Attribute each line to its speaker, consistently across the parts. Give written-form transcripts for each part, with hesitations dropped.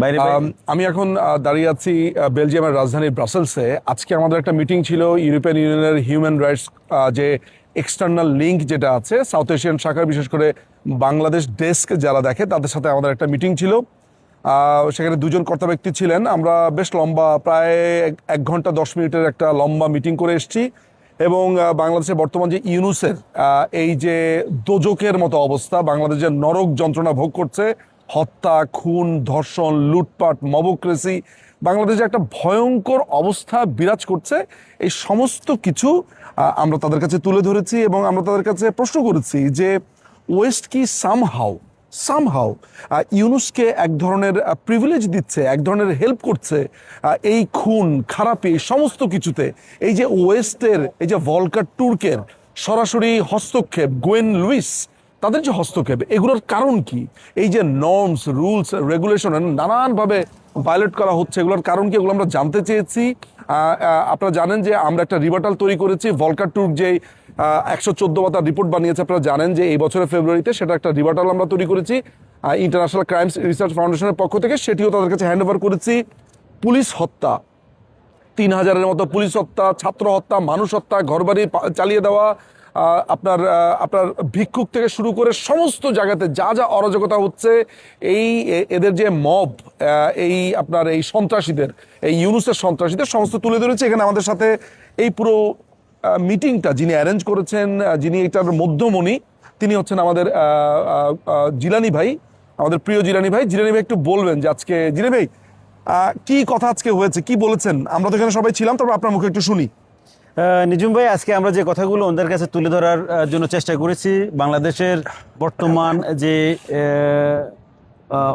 Speaker 1: বাইরে
Speaker 2: আমি এখন দাঁড়িয়ে আছি বেলজিয়ামের রাজধানী ব্রাসেলসে। আজকে আমাদের একটা মিটিং ছিল ইউরোপিয়ান ইউনিয়নের হিউম্যান রাইটস যে এক্সটার্নাল লিঙ্ক যেটা আছে সাউথ এশিয়ান শাখার, বিশেষ করে বাংলাদেশ ডেস্ক যারা দেখে তাদের সাথে আমাদের একটা মিটিং ছিল। সেখানে দুজন কর্তা ব্যক্তি ছিলেন। আমরা বেশ লম্বা, প্রায় 1 ঘন্টা 10 মিনিটের একটা লম্বা মিটিং করে এসেছি। এবং বাংলাদেশের বর্তমান যে ইউনুসের এই যে দোজকের মতো অবস্থা, বাংলাদেশের নরক যন্ত্রণা ভোগ করছে, হত্যা, খুন, ধর্ষণ, লুটপাট, মবক্রেসি, বাংলাদেশে একটা ভয়ঙ্কর অবস্থা বিরাজ করছে। এই সমস্ত কিছু আমরা তাদের কাছে তুলে ধরেছি এবং আমরা তাদের কাছে প্রশ্ন করেছি যে ওয়েস্ট কি সামহাও ইউনুসকে এক ধরনের প্রিভিলেজ দিচ্ছে, এক ধরনের হেল্প করছে এই খুন খারাপি সমস্ত কিছুতে। এই যে ওয়েস্টের, এই যে ভলকার টুর্কের সরাসরি হস্তক্ষেপ, গোয়েন লুইস তাদের যে হস্তক্ষেপ, এগুলোর কারণ কি? এই যে নর্মস, রুলস, রেগুলেশন নানানভাবে ভায়োলেট করা হচ্ছে, এগুলোর কারণ কি? এগুলো আমরা জানতে চেয়েছি। আপনারা জানেন যে আমরা একটা রিভার্টাল তৈরি করেছি। ভলকার টুর্ক যে 114 পাতার রিপোর্ট বানিয়েছে, আপনারা জানেন যে এই বছরের ফেব্রুয়ারিতে সেটা একটা রিভার্টাল আমরা তৈরি করেছি ইন্টারন্যাশনাল ক্রাইমস রিসার্চ ফাউন্ডেশনের পক্ষ থেকে। সেটিও তাদের কাছে হ্যান্ড ওভার করেছি। পুলিশ হত্যা, 3000-এর মতো পুলিশ হত্যা, ছাত্র হত্যা, মানুষ হত্যা, ঘরবাড়ি চালিয়ে দেওয়া, আপনার ভিক্ষুক থেকে শুরু করে সমস্ত জায়গাতে যা যা অরাজকতা হচ্ছে, এই এদের যে মব, এই সন্ত্রাসীদের, এই ইউনুসের সন্ত্রাসীদের সমস্ত তুলে ধরেছে। এখানে আমাদের সাথে এই পুরো মিটিংটা যিনি অ্যারেঞ্জ করেছেন, যিনি এটার মধ্যমণি, তিনি হচ্ছেন আমাদের জিলানি ভাই, আমাদের প্রিয় জিলানি ভাই। জিলানি ভাই একটু বলবেন যে আজকে, জিলানি ভাই, কি কথা আজকে হয়েছে, কি বলেছেন? আমরা তো এখানে সবাই ছিলাম, তবে আপনার মুখে একটু শুনি।
Speaker 1: নিজুম ভাই, আজকে আমরা যে কথাগুলো ওদের কাছে তুলে ধরার জন্য চেষ্টা করেছি, বাংলাদেশের বর্তমান যে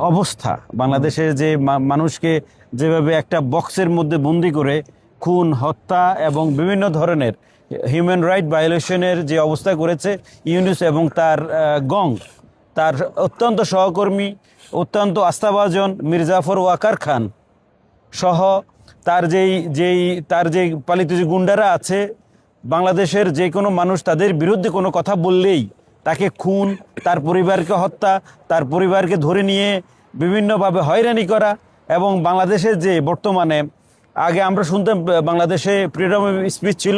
Speaker 1: অবস্থা, বাংলাদেশের যে মানুষকে যেভাবে একটা বক্সের মধ্যে বন্দি করে খুন, হত্যা এবং বিভিন্ন ধরনের হিউম্যান রাইট ভায়োলেশনের যে অবস্থা করেছে ইউনুস এবং তার গং, তার অত্যন্ত সহকর্মী, অত্যন্ত আস্থাভাজন মির্জাফর ওয়াকার খান সহ তার যেই পালিত যে গুন্ডারা আছে, বাংলাদেশের যে কোনো মানুষ তাদের বিরুদ্ধে কোনো কথা বললেই তাকে খুন, তার পরিবারকে হত্যা, তার পরিবারকে ধরে নিয়ে বিভিন্নভাবে হয়রানি করা। এবং বাংলাদেশের যে বর্তমানে, আগে আমরা শুনতাম বাংলাদেশে ফ্রিডম অফ স্পিচ ছিল,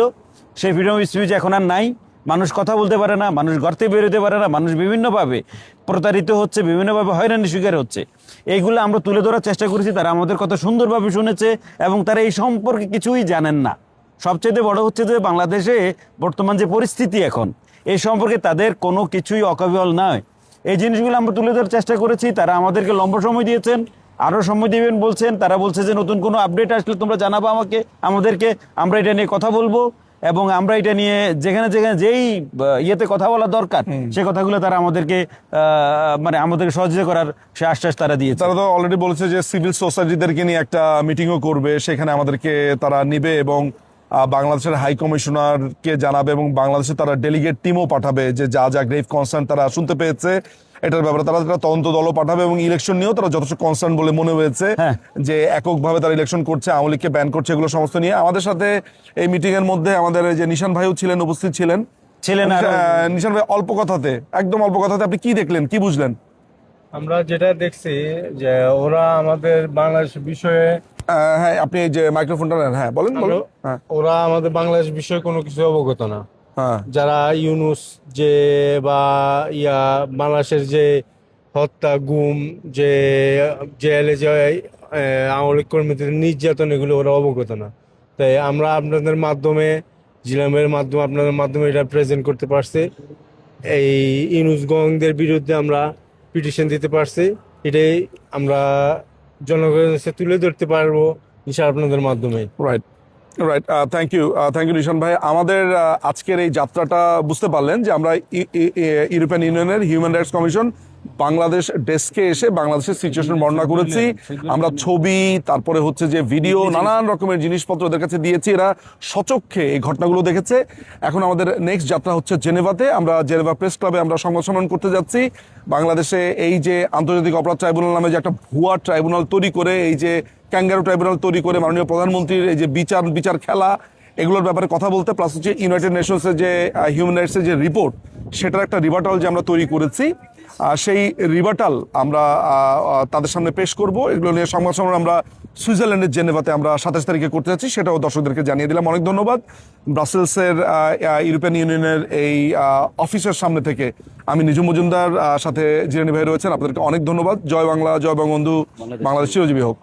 Speaker 1: সেই ফ্রিডম অফ স্পিচ এখন আর নাই। মানুষ কথা বলতে পারে না, মানুষ ঘর থেকে বেরোতে পারে না, মানুষ বিভিন্নভাবে প্রতারিত হচ্ছে, বিভিন্নভাবে হয়রানি শিকার হচ্ছে। এইগুলো আমরা তুলে ধরার চেষ্টা করেছি। তারা আমাদের কথা সুন্দরভাবে শুনেছে এবং তারা এই সম্পর্কে কিছুই জানেন না। সবচেয়ে বড় হচ্ছে যে বাংলাদেশে বর্তমান যে পরিস্থিতি এখন, এই সম্পর্কে তাদের কোনো কিছুই ওয়াকিবহাল নয়। এই জিনিসগুলো আমরা তুলে ধরার চেষ্টা করেছি। তারা আমাদেরকে লম্বা সময় দিয়েছেন, আরও সময় দিবেন বলছেন। তারা বলছে যে নতুন কোনো আপডেট আসলে তোমরা জানাবো আমাদেরকে, আমরা এটা নিয়ে কথা বলবো এবং আমরা এটা নিয়ে যেখানে যেখানে যেই ইয়েতে কথা বলা দরকার সে কথাগুলো তারা আমাদেরকে আমাদেরকে সহযোগিতা করার সে আশ্বাস তারা দিয়েছে।
Speaker 2: তারা তো অলরেডি বলেছে যে সিভিল সোসাইটিদেরকে নিয়ে একটা মিটিংও করবে, সেখানে আমাদেরকে তারা নিবে এবং বাংলাদেশের হাই কমিশনারকে জানাবে এবং বাংলাদেশে তারা ডেলিগেট টিমও পাঠাবে যে যা যা গ্রেভ কনসার্ন তারা শুনতে পেয়েছে এটার ব্যাপারে তারা তদন্ত দলও পাঠাবে। এবং ইলেকশন নিয়েও তারা যথেষ্ট কনসার্ন বলে মনে হয়েছে যে এককভাবে তারা ইলেকশন করছে, আওয়ামী লীগকে ব্যান করছে, এগুলো সমস্ত নিয়ে। আমাদের সাথে এই মিটিং এর মধ্যে আমাদের যে নিশান ভাইও ছিলেন, উপস্থিত ছিলেন। নিশান ভাই, অল্প কথাতে, একদম অল্প কথাতে আপনি কি দেখলেন, কি বুঝলেন?
Speaker 3: আমরা যেটা দেখছি যে ওরা আমাদের বাংলাদেশ বিষয়ে,
Speaker 2: হ্যাঁ আপনি এই যে মাইক্রোফোনটা নেন, হ্যাঁ বলেন।
Speaker 3: ওরা আমাদের বাংলাদেশ বিষয়ে কোনো কিছু অবগত না। যারা ইউনুস যে বা বাংলাদেশের যে হত্যা, গুম, যে জেলে যে আওয়ামী লীগ কর্মীদের নির্যাতন, এগুলো ওরা অবগত না। তাই আমরা আপনাদের মাধ্যমে, জিলামের মাধ্যমে, আপনাদের মাধ্যমে এটা প্রেজেন্ট করতে পারছি। এই ইউনুস গংদের বিরুদ্ধে আমরা পিটিশন দিতে পারছি। এটাই আমরা জনগণের কাছে তুলে ধরতে পারবো ইনশাআল্লাহ আপনাদের মাধ্যমে।
Speaker 2: রাইট, থ্যাংক ইউ নিশান ভাই। আমাদের আজকের এই যাত্রাটা বুঝতে পারলেন যে আমরা ইউরোপিয়ান ইউনিয়নের হিউম্যান রাইটস কমিশন বাংলাদেশ ডেস্কে এসে বাংলাদেশের সিচুয়েশন বর্ণনা করেছি। আমরা ছবি, তারপরে হচ্ছে যে ভিডিও, নানান রকমের জিনিসপত্র ওদের কাছে দিয়েছি। এরা সচক্ষে এই ঘটনাগুলো দেখেছে। এখন আমাদের নেক্সট যাত্রা হচ্ছে জেনেভাতে। আমরা জেনেভা প্রেস ক্লাবে আমরা সংবাদ সম্মেলন করতে যাচ্ছি। বাংলাদেশে এই যে আন্তর্জাতিক অপরাধ ট্রাইব্যুনাল নামে যে একটা ভুয়া ট্রাইব্যুনাল তৈরি করে, এই যে ক্যাঙ্গারু ট্রাইব্যুনাল তৈরি করে মাননীয় প্রধানমন্ত্রীর এই যে বিচার খেলা, এগুলোর ব্যাপারে কথা বলতে, প্লাস হচ্ছে ইউনাইটেড নেশনসের যে হিউম্যান রাইটসের যে রিপোর্ট, সেটার একটা রিভার্টাল যে আমরা তৈরি করেছি। সেই রিবাটাল আমরা তাদের সামনে পেশ করব। এগুলো নিয়ে সংবাদ সম্মেলন আমরা সুইজারল্যান্ডের জেনেভাতে আমরা 27 তারিখে করতে যাচ্ছি, সেটাও দর্শকদেরকে জানিয়ে দিলাম। অনেক ধন্যবাদ। ব্রাসেলসের ইউরোপিয়ান ইউনিয়নের এই অফিসের সামনে থেকে আমি নিজু মজুমদার, সাথে জিরানি ভাই রয়েছেন, আপনাদেরকে অনেক ধন্যবাদ। জয় বাংলা, জয় বঙ্গবন্ধু, বাংলাদেশ চিরজীবী হোক।